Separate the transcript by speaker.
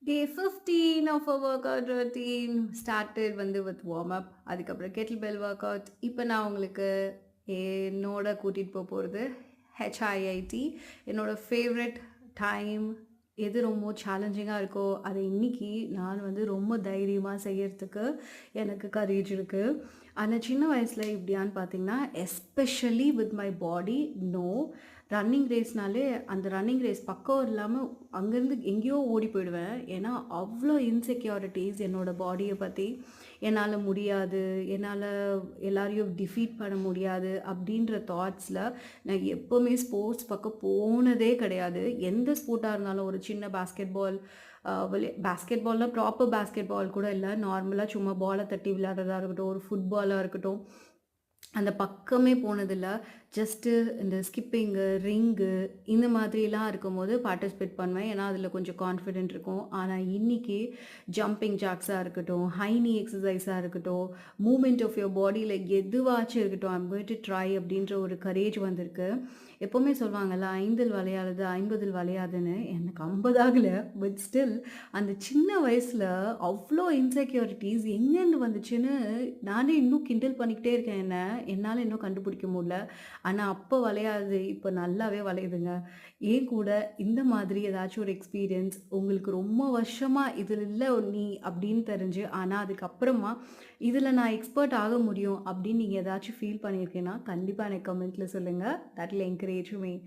Speaker 1: Day 15 of a workout routine started with warm up. அதுக்கப்புறம் kettlebell workout. இப்போ நான் உங்களுக்கு என்னோட கூட்டிட்டு போறது HIIT. என்னோட ஃபேவரட் டைம் எது ரொம்ப சேலஞ்சிங்காக இருக்கோ அதை இன்னைக்கு நான் ரொம்ப தைரியமாக செய்யறதுக்கு எனக்கு கரேஜ் இருக்குது. ஆனால் சின்ன வயசில் இப்படியான்னு பார்த்தீங்கன்னா especially with my body no. Running ரேஸ்னாலே அந்த ரன்னிங் ரேஸ் பக்கம் இல்லாமல் அங்கேருந்து எங்கேயோ ஓடி போயிடுவேன். ஏன்னா அவ்வளோ இன்செக்யூரிட்டிஸ் என்னோடய பாடியை பற்றி. என்னால் முடியாது, என்னால் எல்லாரையும் டிஃபீட் பண்ண முடியாது அப்படின்ற தாட்ஸில் நான் எப்போவுமே ஸ்போர்ட்ஸ் பக்கம் போனதே கிடையாது. எந்த ஸ்போர்ட்டாக இருந்தாலும் ஒரு சின்ன பாஸ்கெட் பால் பாஸ்கெட் பால்னால் ப்ராப்பர் பாஸ்கெட் பால் கூட இல்லை, நார்மலாக சும்மா பாலை தட்டி விளையாடுறதா இருக்கட்டும், ஒரு ஃபுட்பாலாக இருக்கட்டும், அந்த பக்கமே போனதில்ல. ஜஸ்ட்டு இந்த ஸ்கிப்பிங்கு, ரிங்கு இந்த மாதிரிலாம் இருக்கும்போது பார்ட்டிசிபேட் பண்ணுவேன். ஏன்னா அதில் கொஞ்சம் கான்ஃபிடென்ட் இருக்கும். ஆனால் இன்றைக்கி ஜம்பிங் ஜாக்ஸாக இருக்கட்டும், ஹை நீ எக்ஸசைஸாக இருக்கட்டும், மூமெண்ட் ஆஃப் யுவர் பாடியில் எதுவாச்சும் இருக்கட்டும், ஐம் கோயிங் டு ட்ரை அப்படின்ற ஒரு கரேஜ் வந்திருக்கு. எப்போவுமே சொல்லுவாங்கள்ல, 5ல் வளையாதது 50ல் வளையாதுன்னு. எனக்கு 50 ஆகலை, பட் ஸ்டில் அந்த சின்ன வயசில் அவ்வளோ இன்செக்யூரிட்டிஸ் எங்கேருந்து வந்துச்சுன்னு நானே இன்னும் கிண்டல் பண்ணிக்கிட்டே இருக்கேன். என்னால் இன்னும் கண்டுபிடிக்க முடியல. ஆனால் அப்போ வளையாது, இப்போ நல்லாவே வளையுதுங்க. ஏன் கூட இந்த மாதிரி ஏதாச்சும் ஒரு எக்ஸ்பீரியன்ஸ் உங்களுக்கு ரொம்ப வருஷமாக இதில் இல்லை நீ அப்படின்னு தெரிஞ்சு, ஆனால் அதுக்கப்புறமா இதில் நான் எக்ஸ்பர்ட் ஆக முடியும் அப்படின்னு நீங்கள் ஏதாச்சும் ஃபீல் பண்ணியிருக்கீங்கன்னா கண்டிப்பாக எனக்கு கமெண்ட்டில் சொல்லுங்கள். That will encourage me.